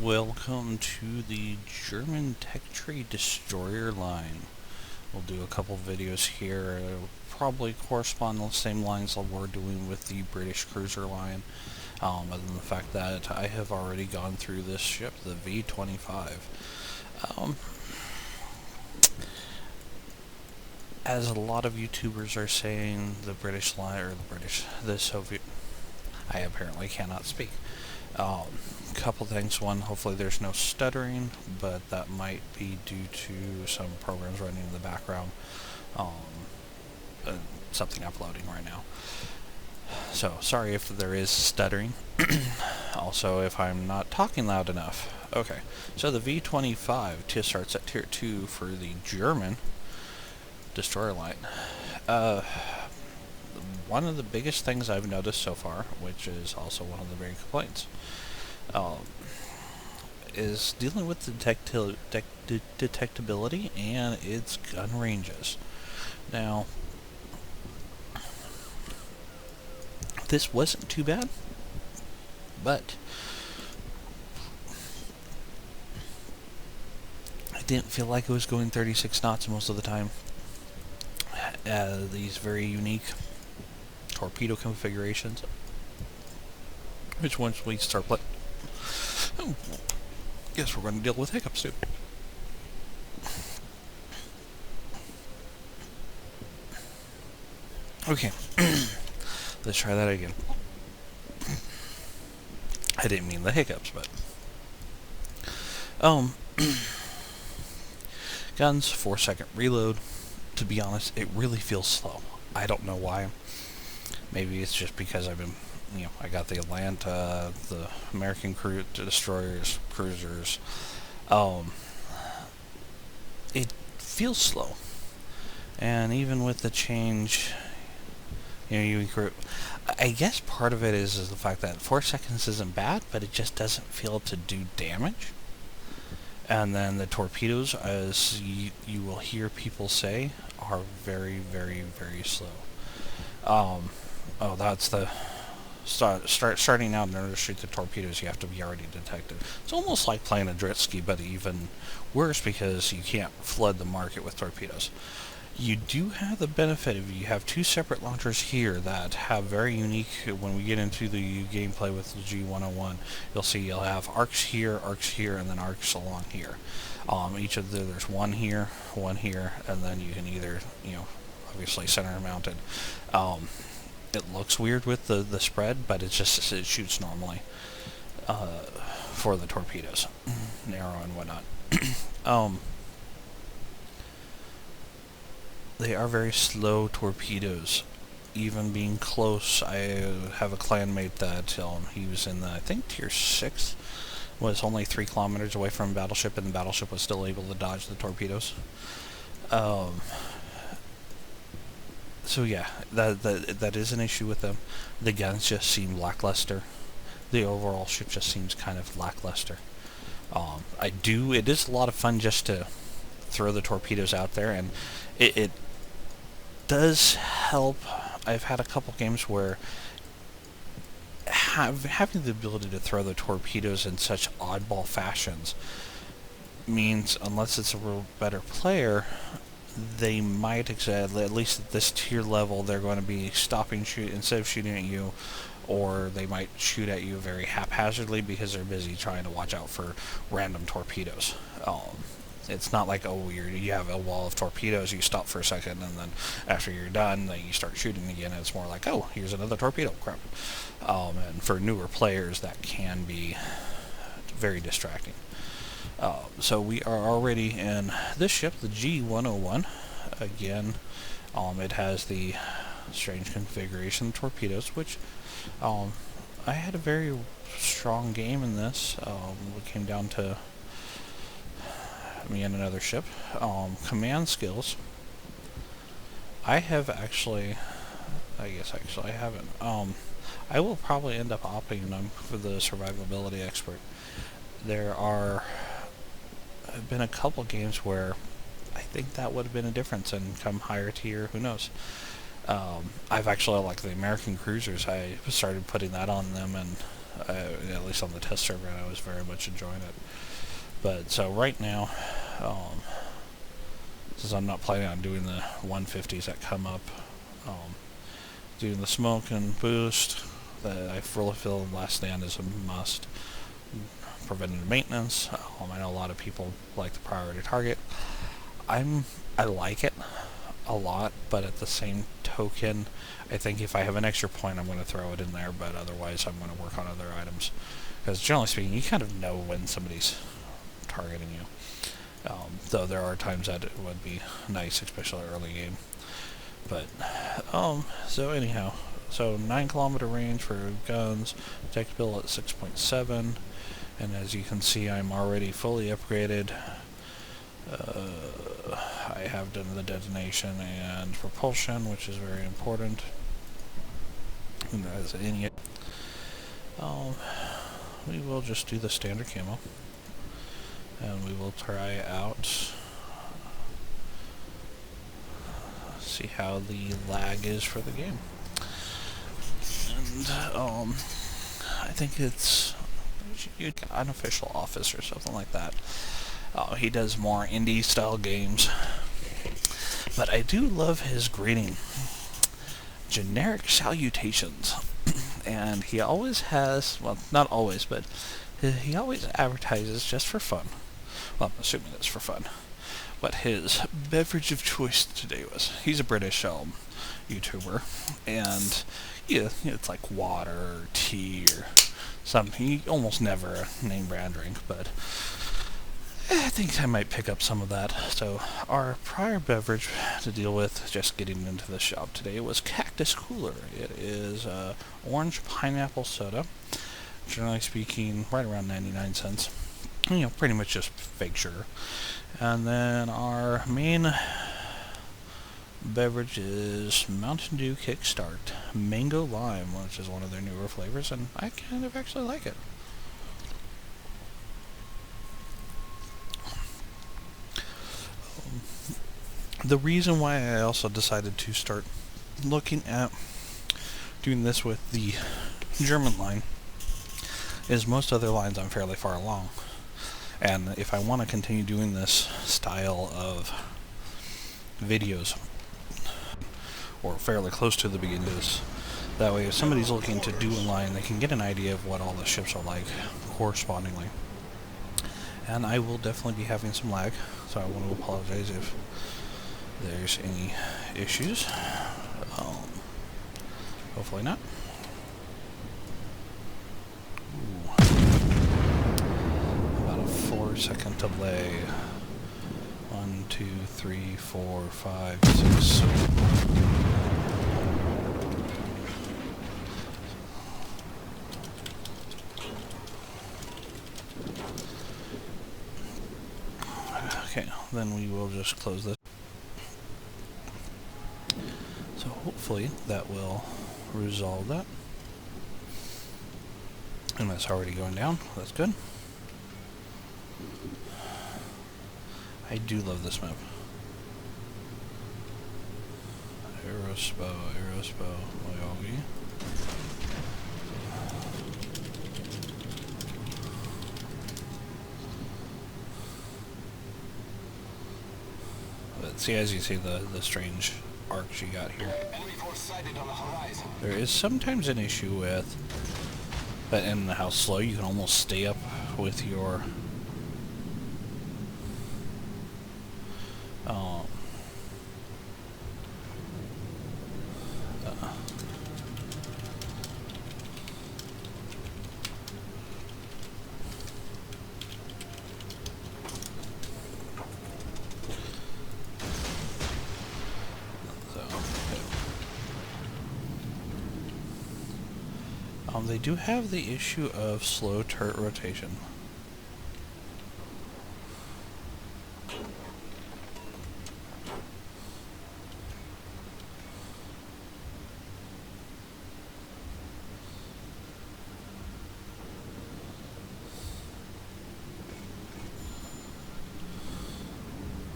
Welcome to the German tech trade destroyer line. We'll do a couple videos here. It'll probably correspond on the same lines that we're doing with the British cruiser line, other than the fact that I have already gone through this ship, the V-25. As a lot of YouTubers are saying, the British line, or the Soviet, I apparently cannot speak. Couple things. One, hopefully there's no stuttering, but that might be due to some programs running in the background. Something uploading right now. So, sorry if there is stuttering. Also, if I'm not talking loud enough. Okay, so the V-25 starts at Tier 2 for the German destroyer line. One of the biggest things I've noticed so far, which is also one of the main complaints, is dealing with the detectability and its gun ranges. Now, this wasn't too bad, but I didn't feel like it was going 36 knots most of the time. These very unique torpedo configurations, which once we start playing, guess we're going to deal with hiccups too. Okay, let's try that again. I didn't mean the hiccups, but guns, 4-second reload. To be honest, it really feels slow. I don't know why. Maybe it's just because I've been, I got the Atlanta, the American destroyers, cruisers. It feels slow. And even with the change, I guess part of it is the fact that 4 seconds isn't bad, but it just doesn't feel to do damage. And then the torpedoes, as you will hear people say, are very, very, very slow. That's the starting out in order to shoot the torpedoes, you have to be already detected. It's almost like playing a jet ski, but even worse because you can't flood the market with torpedoes. You do have the benefit of you have two separate launchers here that have very unique. When we get into the gameplay with the G-101, you'll see you'll have arcs here, and then arcs along here. Each of there's one here, and then you can either, obviously center mounted. It looks weird with the spread, but it shoots normally for the torpedoes, narrow and whatnot. They are very slow torpedoes. Even being close, I have a clanmate that he was in the, I think, Tier 6, was only 3 kilometers away from a battleship, and the battleship was still able to dodge the torpedoes. So yeah, that is an issue with them. The guns just seem lackluster. The overall ship just seems kind of lackluster. It is a lot of fun just to throw the torpedoes out there, and it does help. I've had a couple games where having the ability to throw the torpedoes in such oddball fashions means, unless it's a real better player, they might, at least at this tier level, they're going to be stopping shoot instead of shooting at you, or they might shoot at you very haphazardly because they're busy trying to watch out for random torpedoes. It's not like, you have a wall of torpedoes, you stop for a second, and then after you're done, then you start shooting again. It's more like, here's another torpedo, crap. And for newer players, that can be very distracting. So we are already in this ship, the G-101. Again, it has the strange configuration torpedoes, which I had a very strong game in this. It came down to me and another ship. Command skills. I haven't. I will probably end up opting them for the survivability expert. There have been a couple games where I think that would have been a difference and come higher tier, who knows. I've actually, like the American cruisers, I started putting that on them, and at least on the test server, and I was very much enjoying it. But so right now, since I'm not planning on doing the 150s that come up, doing the smoke and boost, that I really feel Last Stand is a must. Preventative maintenance. I know a lot of people like the priority target. I like it a lot, but at the same token, I think if I have an extra point, I'm going to throw it in there, but otherwise I'm going to work on other items. Because generally speaking, you kind of know when somebody's targeting you. Though there are times that it would be nice, especially early game. But, so anyhow, so 9 kilometer range for guns, tech bill at 6.7, and as you can see, I'm already fully upgraded. I have done the detonation and propulsion, which is very important. And as an idiot, we will just do the standard camo, and we will try out, see how the lag is for the game. And I think it's unofficial office or something like that. He does more indie style games, but I do love his greeting. Generic salutations. And he always has, well, not always, but he always advertises just for fun. Well, I'm assuming it's for fun. What his beverage of choice today was. He's a British YouTuber, and yeah, it's like water or tea or something. He almost never a name brand drink, but I think I might pick up some of that. So our prior beverage to deal with, just getting into the shop today, was Cactus Cooler. It is orange pineapple soda. Generally speaking, right around 99 cents. You know, pretty much just fake sugar. And then our main beverage is Mountain Dew Kickstart Mango Lime, which is one of their newer flavors, and I kind of actually like it. The reason why I also decided to start looking at doing this with the German line is most other lines I'm fairly far along. And if I want to continue doing this style of videos, or fairly close to the beginnings, that way if somebody's looking to do a line, they can get an idea of what all the ships are like correspondingly. And I will definitely be having some lag, so I want to apologize if there's any issues. Hopefully not. Ooh. About a 4-second delay. 1, 2, 3, 4, 5, 6. Okay, then we will just close this. So hopefully that will resolve that. And that's already going down. That's good. I do love this map. Aerospo, Moyogi. But see, as you see, the strange arcs you got here. There is sometimes an issue with, but in how slow you can almost stay up with your they do have the issue of slow turret rotation.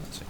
Let's see.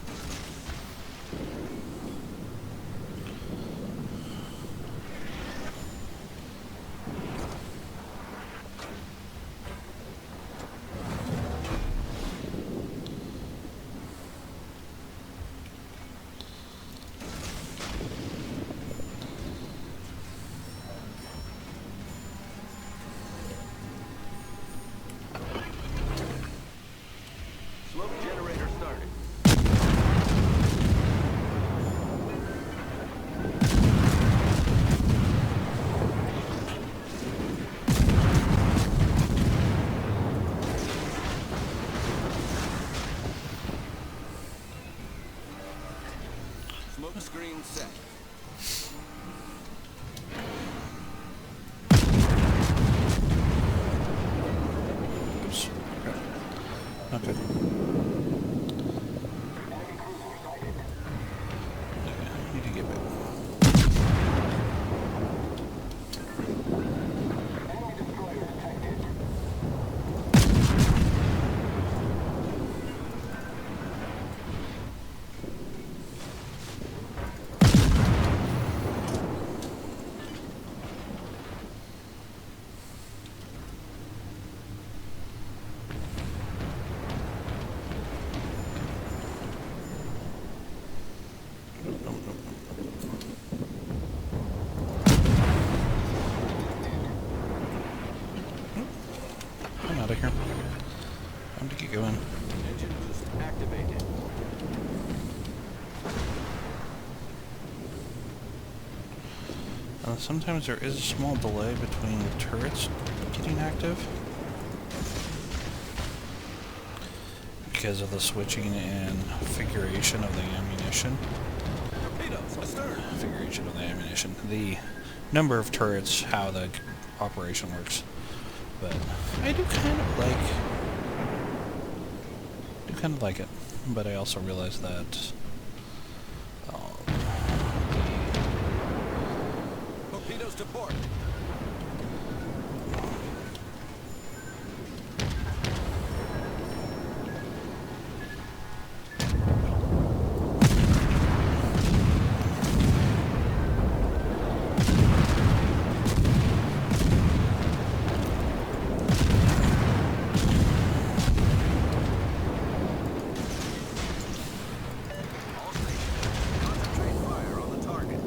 out of here. Time to get going. Engine boost activated. Sometimes there is a small delay between the turrets getting active because of the switching and configuration of the ammunition. Torpedoes astern. Configuration of the ammunition. The number of turrets, how the operation works. But I do kind of like it. But I also realize that Torpedoes to port. All stations, concentrate fire on the target.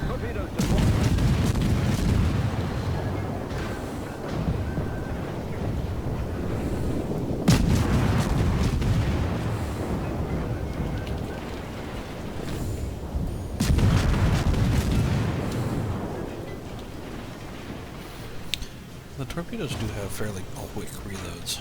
Torpedoes to port. the torpedoes do have fairly quick reloads.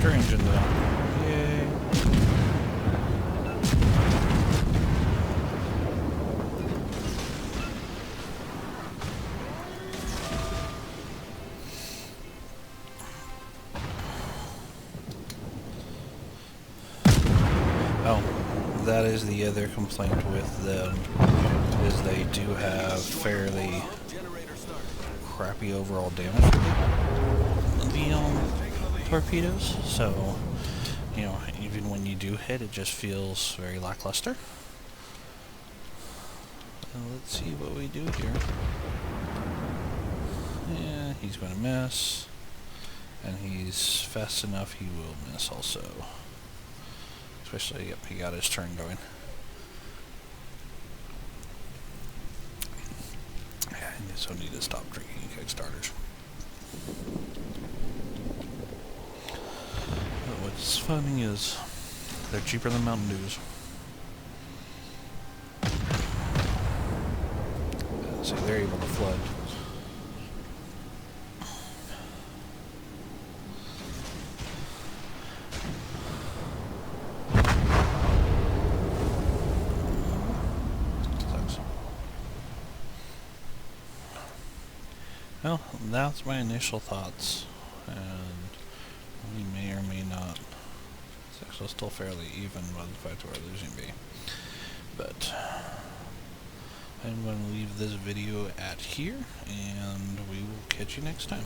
Engine down. Yay. Oh, that is the other complaint with them, is they do have fairly crappy overall damage for the torpedoes, so, you know, even when you do hit, it just feels very lackluster. Let's see what we do here. Yeah, he's going to miss, and he's fast enough, he will miss also. Especially, yep, he got his turn going. Yeah, I just need to stop drinking Kickstarters. What's funny is they're cheaper than Mountain Dews. See, they're able to flood. Sucks. Well, that's my initial thoughts, and we may or may not. It's actually still fairly even by the fact that we're losing B. But I'm going to leave this video at here, and we will catch you next time.